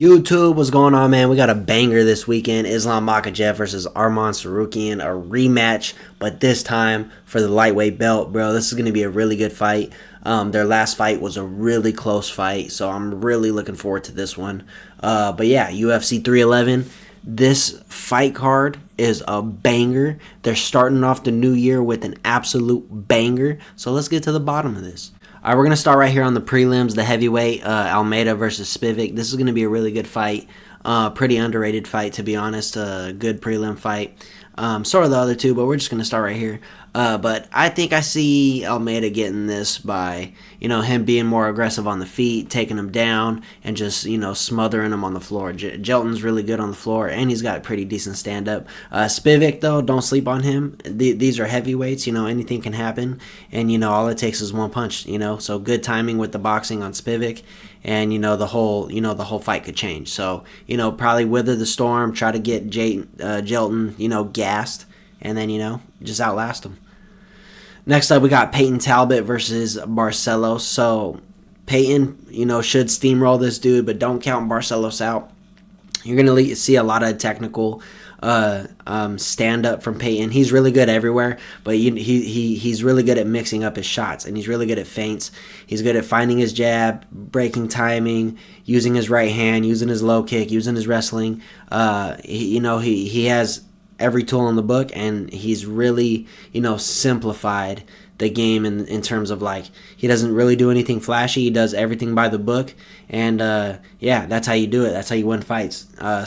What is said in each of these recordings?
YouTube, what's going on, man? We got a banger this weekend. Islam Makhachev versus Arman Sarukian, a rematch, but this time for the lightweight belt, bro. This is going to be a really good fight. Their last fight was a really close fight, so I'm really looking forward to this one. But yeah, UFC 311. This fight card is a banger. They're starting off the new year with an absolute banger. So let's get to the bottom of this. All right, we're going to start right here on the prelims, the heavyweight, Almeida versus Spivak. This is going to be a really good fight. Pretty underrated fight, to be honest. Good prelim fight. Sort of the other two, but we're just going to start right here. But I think I see Almeida getting this by, him being more aggressive on the feet, taking him down, and just, smothering him on the floor. Jelton's really good on the floor, and he's got pretty decent stand-up. Spivak, though, don't sleep on him. These are heavyweights, anything can happen, and, all it takes is one punch, So good timing with the boxing on Spivak, and, the whole fight could change. So, probably weather the storm, try to get Jelton, gassed, and then, just outlast him. Next up, we got Peyton Talbot versus Barcelos. So, Peyton, should steamroll this dude, but don't count Barcelos out. You're going to see a lot of technical stand-up from Peyton. He's really good everywhere, but he's really good at mixing up his shots, and he's really good at feints. He's good at finding his jab, breaking timing, using his right hand, using his low kick, using his wrestling. He has every tool in the book, and he's really, simplified the game in terms of, he doesn't really do anything flashy. He does everything by the book, and that's how you do it. That's how you win fights. I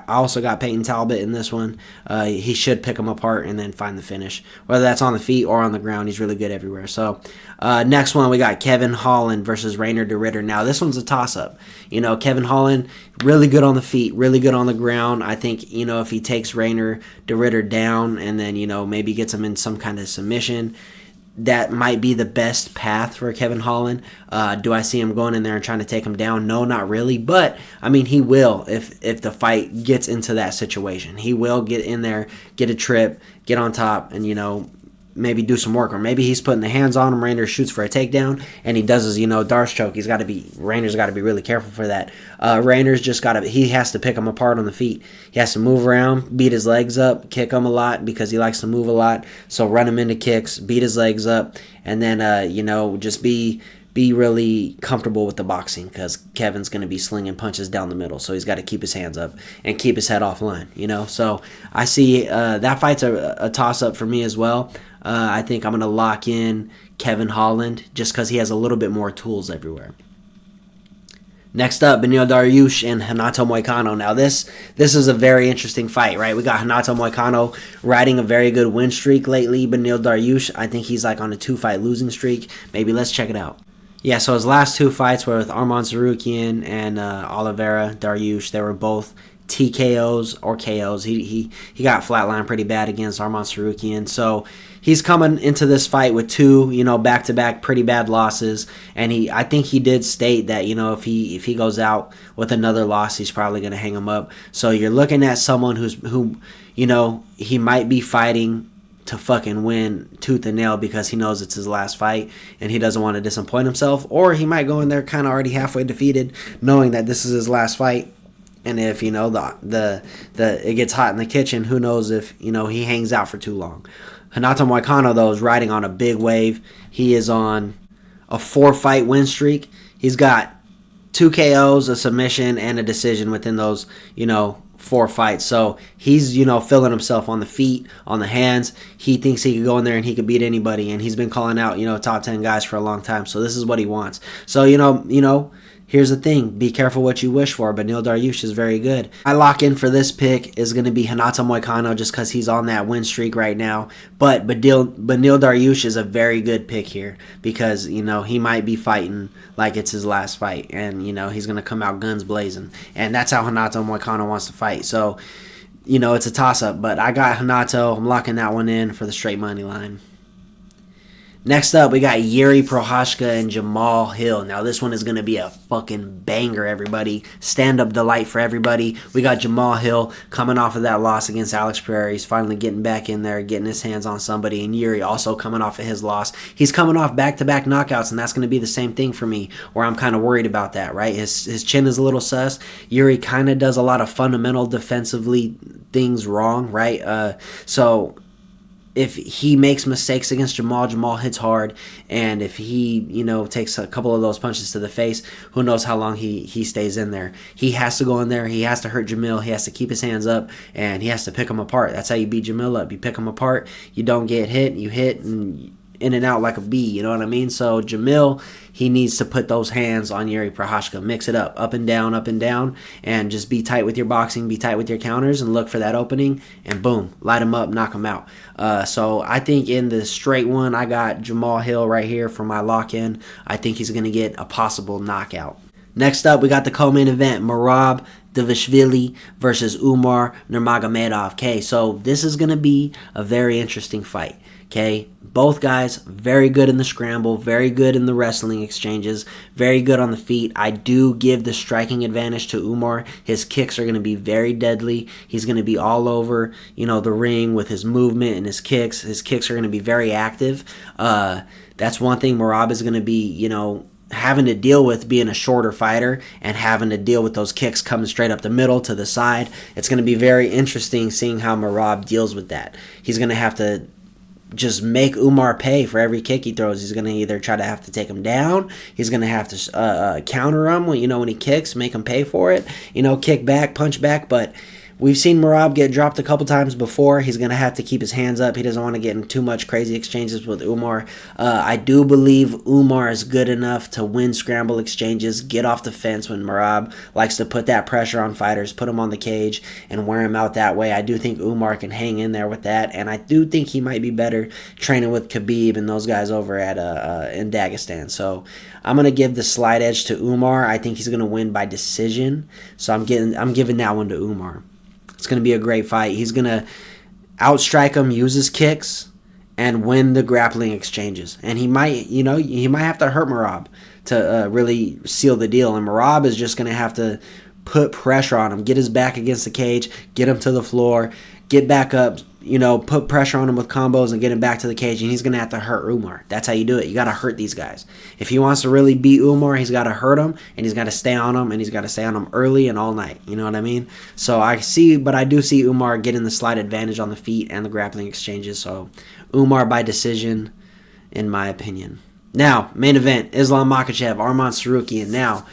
also got Peyton Talbot in this one. He should pick him apart and then find the finish, whether that's on the feet or on the ground. He's really good everywhere. So next one, we got Kevin Holland versus Rainer de Ridder. Now this one's a toss-up. Kevin Holland, really good on the feet, really good on the ground. I think, if he takes Rainer de Ridder down and then, maybe gets him in some kind of submission, that might be the best path for Kevin Holland. Do I see him going in there and trying to take him down? No, not really. But, he will if the fight gets into that situation. He will get in there, get a trip, get on top, and, maybe do some work. Or maybe he's putting the hands on him, Rainer shoots for a takedown, and he does his, Darce choke. Rainer's got to be really careful for that. Rainer's just he has to pick him apart on the feet. He has to move around, beat his legs up, kick him a lot because he likes to move a lot. So run him into kicks, beat his legs up, and then, just be really comfortable with the boxing because Kevin's going to be slinging punches down the middle. So he's got to keep his hands up and keep his head offline, So I see that fight's a toss-up for me as well. I think I'm going to lock in Kevin Holland just because he has a little bit more tools everywhere. Next up, Beneil Dariush and Renato Moicano. Now, this is a very interesting fight, right? We got Renato Moicano riding a very good win streak lately. Beneil Dariush, I think he's on a 2-fight losing streak. Maybe let's check it out. Yeah, so his last 2 fights were with Arman Sarukian and Oliveira Dariush. They were both TKOs or KOs. He got flatlined pretty bad against Arman Sarukian. So he's coming into this fight with 2, back-to-back pretty bad losses. And I think he did state that, if he goes out with another loss, he's probably going to hang him up. So you're looking at someone who he might be fighting to fucking win tooth and nail because he knows it's his last fight and he doesn't want to disappoint himself. Or he might go in there kind of already halfway defeated, knowing that this is his last fight. And if, it gets hot in the kitchen, who knows if, he hangs out for too long. Renato Moicano, though, is riding on a big wave. He is on a 4-fight win streak. He's got 2 KOs, a submission, and a decision within those, 4 fights. So he's, filling himself on the feet, on the hands. He thinks he could go in there and he could beat anybody. And he's been calling out, top 10 guys for a long time. So this is what he wants. So, here's the thing. Be careful what you wish for. Beneil Dariush is very good. My lock-in for this pick is going to be Renato Moicano just because he's on that win streak right now. But Beneil Dariush is a very good pick here because, he might be fighting like it's his last fight. And, he's going to come out guns blazing. And that's how Renato Moicano wants to fight. So, it's a toss-up. But I got Renato. I'm locking that one in for the straight money line. Next up, we got Yuri Prochazka and Jamal Hill. Now, this one is going to be a fucking banger, everybody. Stand-up delight for everybody. We got Jamal Hill coming off of that loss against Alex Pereira. He's finally getting back in there, getting his hands on somebody. And Yuri also coming off of his loss. He's coming off back-to-back knockouts, and that's going to be the same thing for me, where I'm kind of worried about that, right? His chin is a little sus. Yuri kind of does a lot of fundamental defensively things wrong, right? So if he makes mistakes against Jamal hits hard, and if he, takes a couple of those punches to the face, who knows how long he stays in there. He has to go in there, he has to hurt Jamil, he has to keep his hands up, and he has to pick him apart. That's how you beat Jamil up. You pick him apart, you don't get hit, you hit, and in and out like a bee, you know what I mean? So Jamil, he needs to put those hands on Yuri Prochazka. Mix it up and down, and just be tight with your boxing, be tight with your counters, and look for that opening, and boom, light him up, knock him out. So I think in the straight one, I got Jamal Hill right here for my lock-in. I think he's going to get a possible knockout. Next up, we got the co-main event, Merab Dvalishvili versus Umar Nurmagomedov. Okay, so this is going to be a very interesting fight. Okay, both guys very good in the scramble, very good in the wrestling exchanges, very good on the feet. I do give the striking advantage to Umar. His kicks are going to be very deadly. He's going to be all over, the ring with his movement and his kicks. His kicks are going to be very active. That's one thing Merab is going to be, having to deal with, being a shorter fighter and having to deal with those kicks coming straight up the middle to the side. It's going to be very interesting seeing how Merab deals with that. He's going to have to just make Umar pay for every kick he throws. He's going to either try to have to take him down. He's going to have to counter him when he kicks, make him pay for it. Kick back, punch back. But we've seen Merab get dropped a couple times before. He's going to have to keep his hands up. He doesn't want to get in too much crazy exchanges with Umar. I do believe Umar is good enough to win scramble exchanges, get off the fence when Merab likes to put that pressure on fighters, put them on the cage, and wear him out that way. I do think Umar can hang in there with that, and I do think he might be better training with Khabib and those guys over at in Dagestan. So I'm going to give the slight edge to Umar. I think he's going to win by decision, so I'm giving that one to Umar. It's going to be a great fight. He's going to outstrike him, use his kicks, and win the grappling exchanges. And he might have to hurt Merab to really seal the deal. And Merab is just going to have to put pressure on him, get his back against the cage, get him to the floor, get back up, put pressure on him with combos and get him back to the cage, and he's going to have to hurt Umar. That's how you do it. You got to hurt these guys. If he wants to really beat Umar, he's got to hurt him, and he's got to stay on him, and he's got to stay on him early and all night. You know what I mean? So I do see Umar getting the slight advantage on the feet and the grappling exchanges. So Umar by decision, in my opinion. Now, main event, Islam Makhachev, Arman Tsarukyan. Now,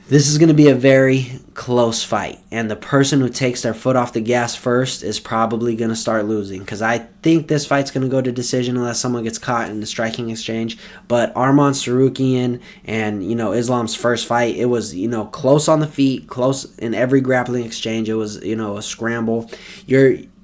this is going to be a very close fight, and the person who takes their foot off the gas first is probably going to start losing, because I think this fight's going to go to decision unless someone gets caught in the striking exchange. But Arman Tsarukyan and Islam's first fight, it was close on the feet, close in every grappling exchange. It was a scramble.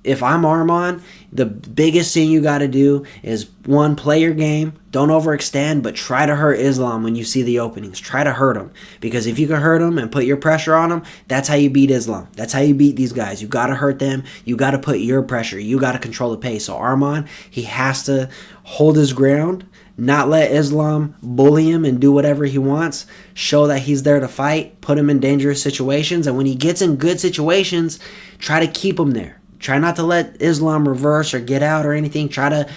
If I'm Arman, the biggest thing you got to do is, one, play your game. Don't overextend, but try to hurt Islam when you see the openings. Try to hurt him. Because if you can hurt him and put your pressure on him, that's how you beat Islam. That's how you beat these guys. You got to hurt them. You got to put your pressure. You got to control the pace. So Arman, he has to hold his ground, not let Islam bully him and do whatever he wants. Show that he's there to fight. Put him in dangerous situations. And when he gets in good situations, try to keep him there. Try not to let Islam reverse or get out or anything. Try to,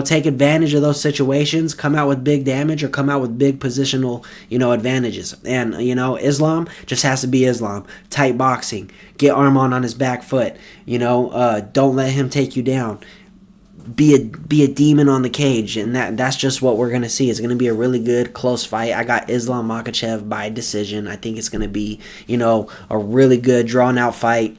take advantage of those situations, come out with big damage or come out with big positional, advantages. And, Islam just has to be Islam. Tight boxing. Get Arman on his back foot. Don't let him take you down. Be a demon on the cage, and that's just what we're going to see. It's going to be a really good, close fight. I got Islam Makhachev by decision. I think it's going to be, a really good, drawn-out fight.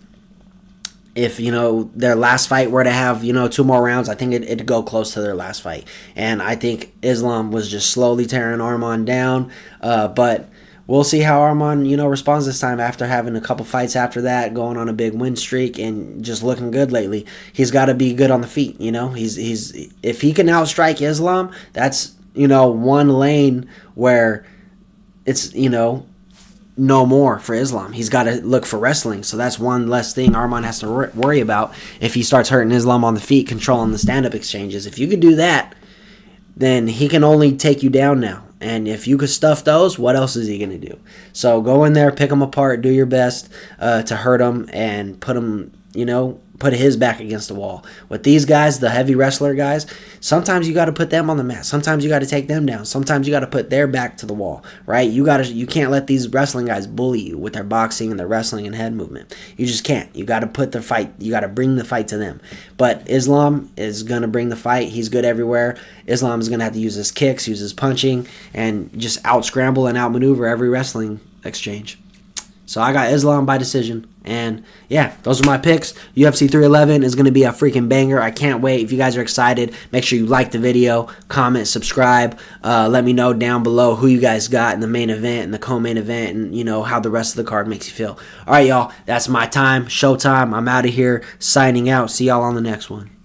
If, their last fight were to have, 2 more rounds, I think it'd go close to their last fight. And I think Islam was just slowly tearing Arman down. But we'll see how Arman, responds this time after having a couple fights after that, going on a big win streak and just looking good lately. He's got to be good on the feet, He's if he can outstrike Islam, that's, one lane where it's, no more for Islam. He's got to look for wrestling. So that's one less thing Arman has to worry about if he starts hurting Islam on the feet, controlling the stand-up exchanges. If you could do that, then he can only take you down now. And if you could stuff those, what else is he going to do? So go in there, pick him apart, do your best to hurt him and put him, put his back against the wall. With these guys, the heavy wrestler guys, sometimes you got to put them on the mat. Sometimes you got to take them down. Sometimes you got to put their back to the wall, right? You can't let these wrestling guys bully you with their boxing and their wrestling and head movement. You just can't. You got to put the fight. You got to bring the fight to them. But Islam is going to bring the fight. He's good everywhere. Islam is going to have to use his kicks, use his punching, and just out-scramble and out-maneuver every wrestling exchange. So I got Islam by decision. And yeah, those are my picks. UFC 311 is going to be a freaking banger. I can't wait. If you guys are excited, make sure you like the video, comment, subscribe. Let me know down below who you guys got in the main event and the co-main event and, how the rest of the card makes you feel. All right, y'all. That's my time. Showtime. I'm out of here. Signing out. See y'all on the next one.